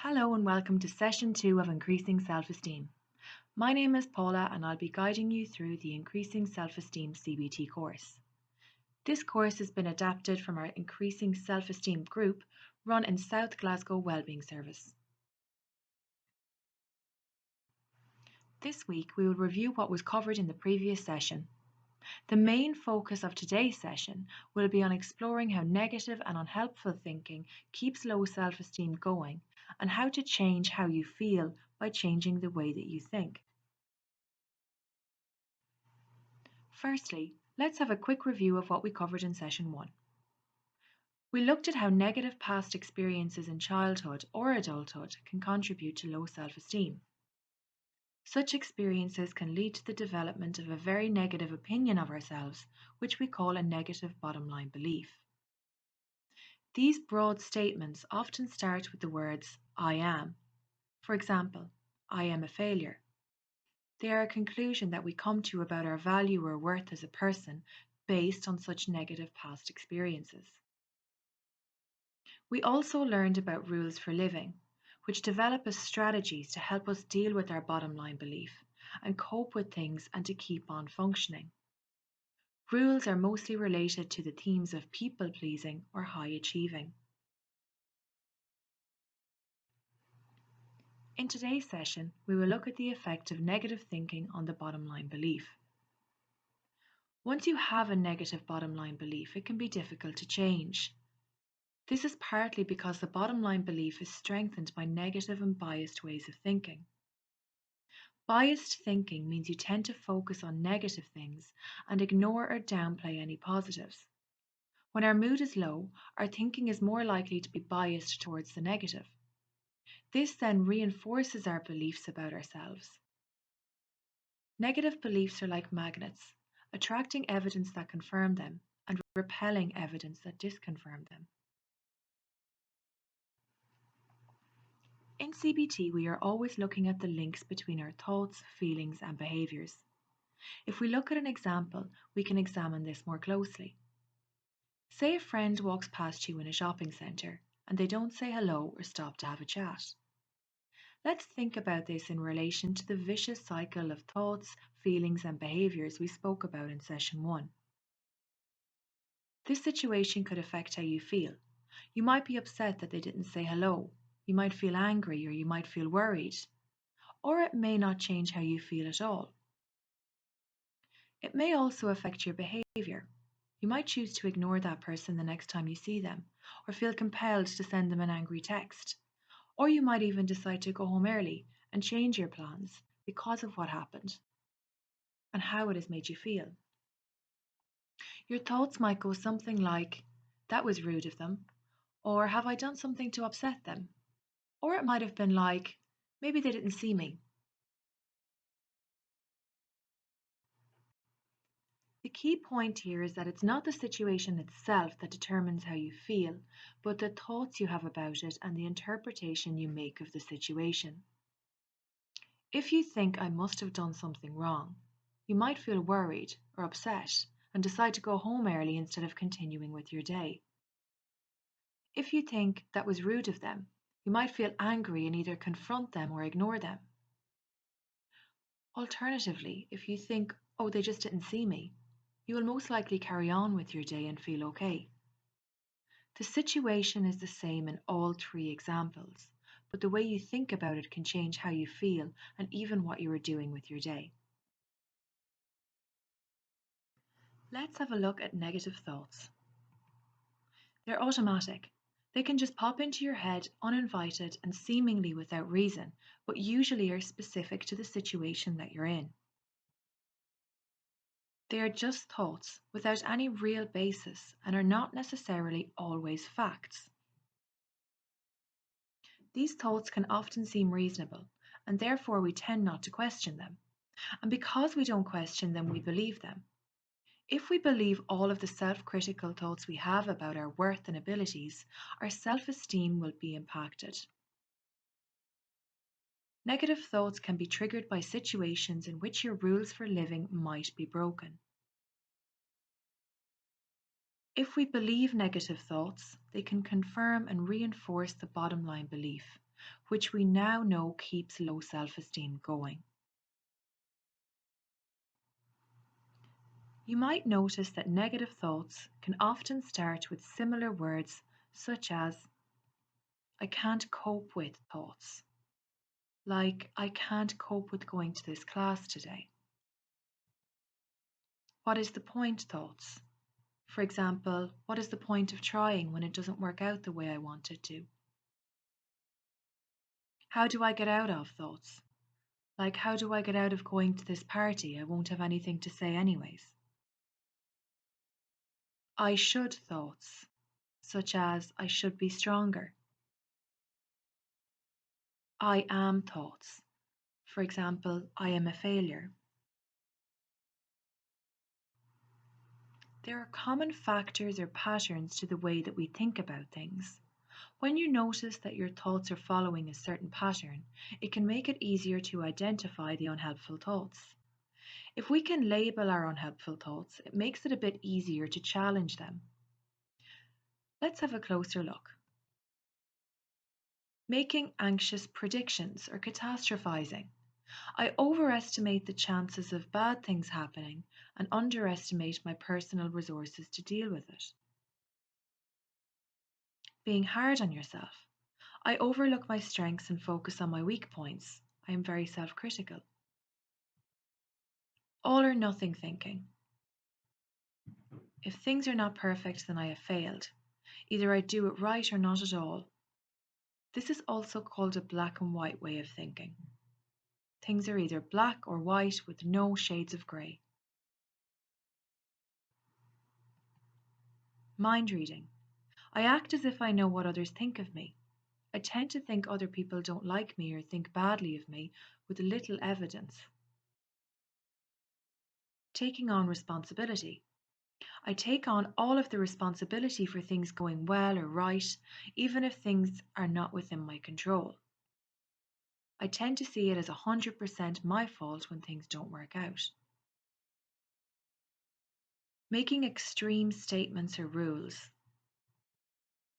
Hello and welcome to session 2 of Increasing Self-Esteem. My name is Paula and I'll be guiding you through the Increasing Self-Esteem CBT course. This course has been adapted from our Increasing Self-Esteem group run in South Glasgow Wellbeing service. This week we will review what was covered in the previous session. The main focus of today's session will be on exploring how negative and unhelpful thinking keeps low self-esteem going and how to change how you feel by changing the way that you think. Firstly, let's have a quick review of what we covered in session 1. We looked at how negative past experiences in childhood or adulthood can contribute to low self-esteem. Such experiences can lead to the development of a very negative opinion of ourselves, which we call a negative bottom line belief. These broad statements often start with the words I am. For example, I am a failure. They are a conclusion that we come to about our value or worth as a person based on such negative past experiences. We also learned about rules for living, which develop as strategies to help us deal with our bottom line belief and cope with things and to keep on functioning. Rules are mostly related to the themes of people pleasing or high achieving. In today's session, we will look at the effect of negative thinking on the bottom line belief. Once you have a negative bottom line belief, it can be difficult to change. This is partly because the bottom line belief is strengthened by negative and biased ways of thinking. Biased thinking means you tend to focus on negative things and ignore or downplay any positives. When our mood is low, our thinking is more likely to be biased towards the negative. This then reinforces our beliefs about ourselves. Negative beliefs are like magnets, attracting evidence that confirm them and repelling evidence that disconfirm them. In CBT, we are always looking at the links between our thoughts, feelings, and behaviours. If we look at an example, we can examine this more closely. Say a friend walks past you in a shopping centre and they don't say hello or stop to have a chat. Let's think about this in relation to the vicious cycle of thoughts, feelings, and behaviours we spoke about in session 1. This situation could affect how you feel. You might be upset that they didn't say hello. You might feel angry or you might feel worried. Or it may not change how you feel at all. It may also affect your behaviour. You might choose to ignore that person the next time you see them, or feel compelled to send them an angry text. Or you might even decide to go home early and change your plans because of what happened and how it has made you feel. Your thoughts might go something like, that was rude of them, or have I done something to upset them? Or it might have been like, maybe they didn't see me. The key point here is that it's not the situation itself that determines how you feel, but the thoughts you have about it and the interpretation you make of the situation. If you think I must have done something wrong, you might feel worried or upset and decide to go home early instead of continuing with your day. If you think that was rude of them, you might feel angry and either confront them or ignore them. Alternatively, if you think, oh, they just didn't see me, you will most likely carry on with your day and feel okay. The situation is the same in all three examples, but the way you think about it can change how you feel and even what you are doing with your day. Let's have a look at negative thoughts. They're automatic. They can just pop into your head uninvited and seemingly without reason, but usually are specific to the situation that you're in. They are just thoughts without any real basis and are not necessarily always facts. These thoughts can often seem reasonable, and therefore we tend not to question them. And because we don't question them, we believe them. If we believe all of the self-critical thoughts we have about our worth and abilities, our self-esteem will be impacted. Negative thoughts can be triggered by situations in which your rules for living might be broken. If we believe negative thoughts, they can confirm and reinforce the bottom line belief, which we now know keeps low self-esteem going. You might notice that negative thoughts can often start with similar words such as I can't cope with thoughts, like I can't cope with going to this class today. What is the point thoughts? For example, what is the point of trying when it doesn't work out the way I want it to? How do I get out of thoughts? Like, how do I get out of going to this party? I won't have anything to say, anyways. I should thoughts, such as I should be stronger. I am thoughts, for example, I am a failure. There are common factors or patterns to the way that we think about things. When you notice that your thoughts are following a certain pattern, it can make it easier to identify the unhelpful thoughts. If we can label our unhelpful thoughts, it makes it a bit easier to challenge them. Let's have a closer look. Making anxious predictions or catastrophizing. I overestimate the chances of bad things happening and underestimate my personal resources to deal with it. Being hard on yourself. I overlook my strengths and focus on my weak points. I am very self critical. All or nothing thinking. If things are not perfect, then I have failed. Either I do it right or not at all. This is also called a black and white way of thinking. Things are either black or white with no shades of grey. Mind reading. I act as if I know what others think of me. I tend to think other people don't like me or think badly of me with little evidence. Taking on responsibility. I take on all of the responsibility for things going well or right, even if things are not within my control. I tend to see it as 100% my fault when things don't work out. Making extreme statements or rules.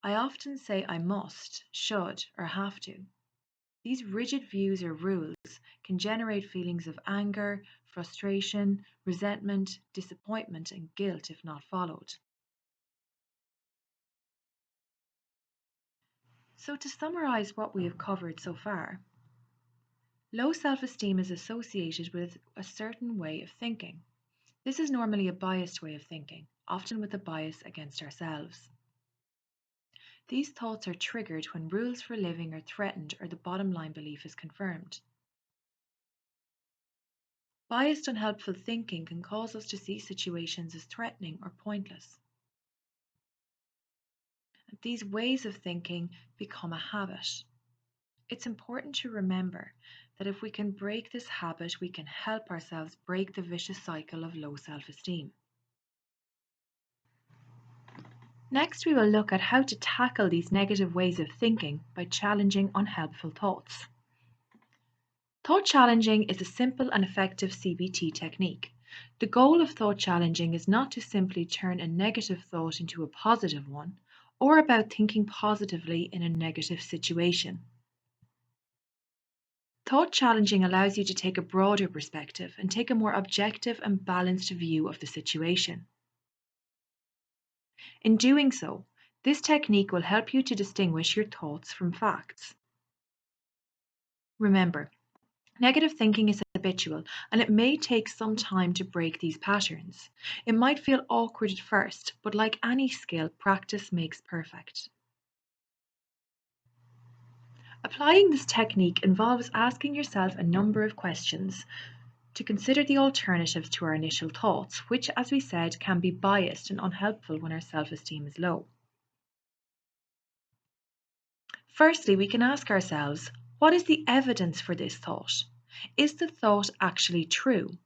I often say I must, should, or have to. These rigid views or rules can generate feelings of anger, frustration, resentment, disappointment, and guilt if not followed. So, to summarize what we have covered so far, low self esteem is associated with a certain way of thinking. This is normally a biased way of thinking, often with a bias against ourselves. These thoughts are triggered when rules for living are threatened or the bottom line belief is confirmed. Biased unhelpful thinking can cause us to see situations as threatening or pointless. These ways of thinking become a habit. It's important to remember that if we can break this habit, we can help ourselves break the vicious cycle of low self-esteem. Next, we will look at how to tackle these negative ways of thinking by challenging unhelpful thoughts. Thought challenging is a simple and effective CBT technique. The goal of thought challenging is not to simply turn a negative thought into a positive one, or about thinking positively in a negative situation. Thought challenging allows you to take a broader perspective and take a more objective and balanced view of the situation. In doing so, this technique will help you to distinguish your thoughts from facts. Remember, negative thinking is habitual and it may take some time to break these patterns. It might feel awkward at first, but like any skill, practice makes perfect. Applying this technique involves asking yourself a number of questions to consider the alternatives to our initial thoughts, which, as we said, can be biased and unhelpful when our self-esteem is low. Firstly, we can ask ourselves, what is the evidence for this thought? Is the thought actually true?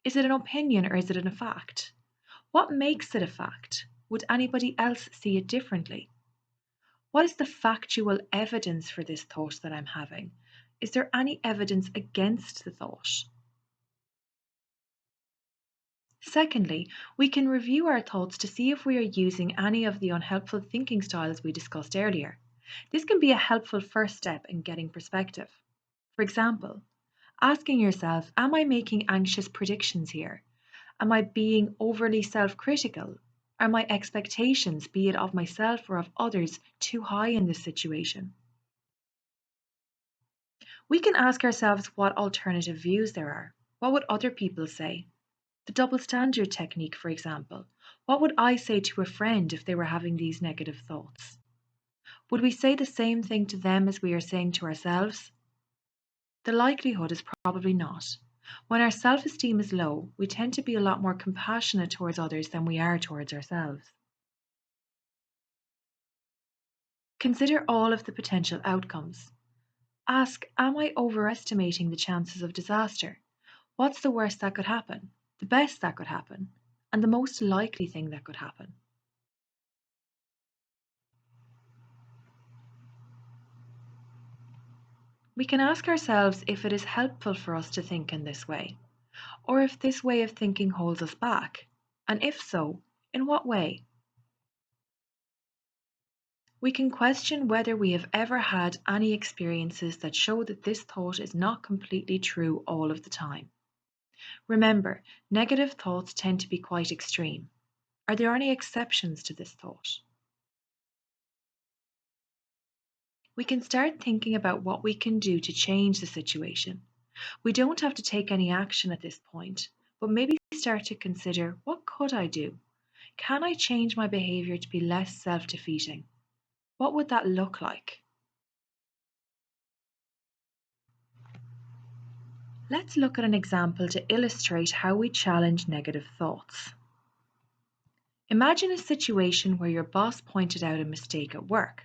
Is it an opinion or is it a fact? What makes it a fact? Would anybody else see it differently? What is the factual evidence for this thought that I'm having? Is there any evidence against the thought? Secondly, we can review our thoughts to see if we are using any of the unhelpful thinking styles we discussed earlier. This can be a helpful first step in getting perspective. For example, asking yourself, am I making anxious predictions here? Am I being overly self critical? Are my expectations, be it of myself or of others, too high in this situation? We can ask ourselves what alternative views there are. What would other people say? The double standard technique, for example. What would I say to a friend if they were having these negative thoughts? Would we say the same thing to them as we are saying to ourselves? The likelihood is probably not. When our self esteem is low, we tend to be a lot more compassionate towards others than we are towards ourselves. Consider all of the potential outcomes. Ask, am I overestimating the chances of disaster? What's the worst that could happen? The best that could happen? And the most likely thing that could happen? We can ask ourselves if it is helpful for us to think in this way, or if this way of thinking holds us back, and if so, in what way? We can question whether we have ever had any experiences that show that this thought is not completely true all of the time. Remember, negative thoughts tend to be quite extreme. Are there any exceptions to this thought? We can start thinking about what we can do to change the situation. We don't have to take any action at this point, but maybe start to consider, what could I do? Can I change my behavior to be less self defeating? What would that look like? Let's look at an example to illustrate how we challenge negative thoughts. Imagine a situation where your boss pointed out a mistake at work.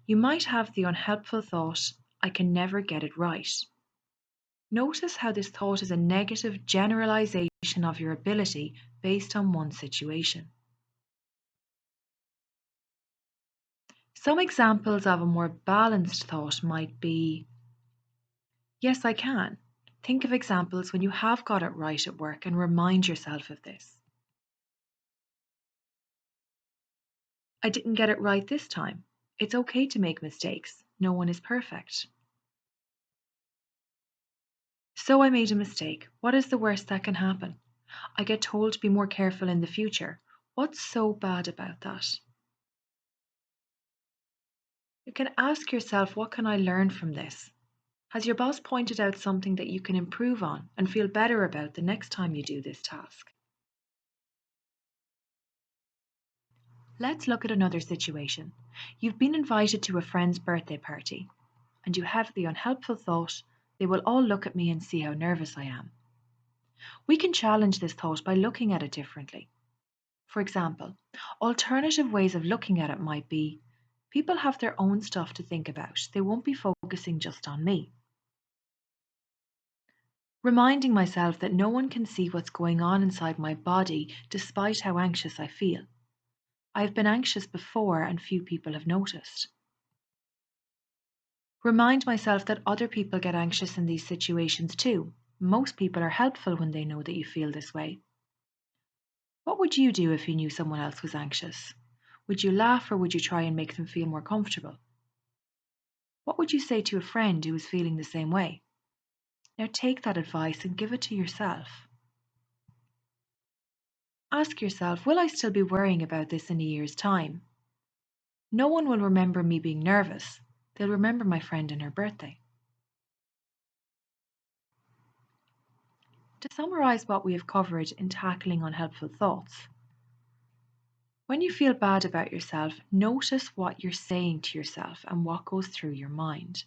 You might have the unhelpful thought, I can never get it right. Notice how this thought is a negative generalization of your ability based on one situation. Some examples of a more balanced thought might be, yes, I can. Think of examples when you have got it right at work and remind yourself of this. I didn't get it right this time. It's okay to make mistakes. No one is perfect. So I made a mistake. What is the worst that can happen? I get told to be more careful in the future. What's so bad about that? You can ask yourself, what can I learn from this? Has your boss pointed out something that you can improve on and feel better about the next time you do this task? Let's look at another situation. You've been invited to a friend's birthday party, and you have the unhelpful thought, they will all look at me and see how nervous I am. We can challenge this thought by looking at it differently. For example, alternative ways of looking at it might be, people have their own stuff to think about, they won't be focusing just on me. Reminding myself that no one can see what's going on inside my body despite how anxious I feel. I have been anxious before and few people have noticed. Remind myself that other people get anxious in these situations too. Most people are helpful when they know that you feel this way. What would you do if you knew someone else was anxious? Would you laugh or would you try and make them feel more comfortable? What would you say to a friend who is feeling the same way? Now take that advice and give it to yourself. Ask yourself, will I still be worrying about this in a year's time? No one will remember me being nervous. They'll remember my friend and her birthday. To summarize what we have covered in tackling unhelpful thoughts, when you feel bad about yourself, notice what you're saying to yourself and what goes through your mind.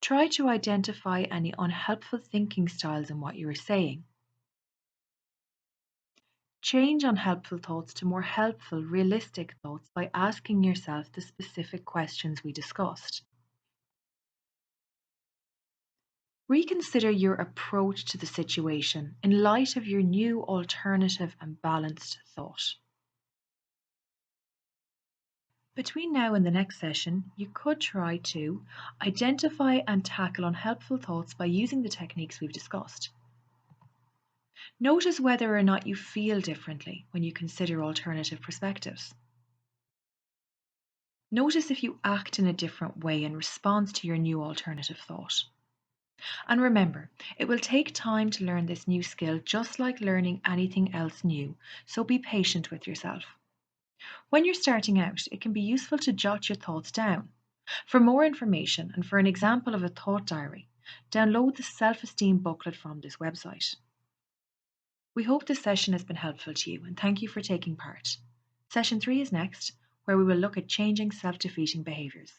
Try to identify any unhelpful thinking styles in what you are saying. Change unhelpful thoughts to more helpful, realistic thoughts by asking yourself the specific questions we discussed. Reconsider your approach to the situation in light of your new alternative and balanced thought. Between now and the next session, you could try to identify and tackle unhelpful thoughts by using the techniques we've discussed. Notice whether or not you feel differently when you consider alternative perspectives. Notice if you act in a different way in response to your new alternative thought. And remember, it will take time to learn this new skill just like learning anything else new, so be patient with yourself. When you're starting out, it can be useful to jot your thoughts down. For more information and for an example of a thought diary, download the self-esteem booklet from this website. We hope this session has been helpful to you and thank you for taking part. Session 3 is next, where we will look at changing self-defeating behaviours.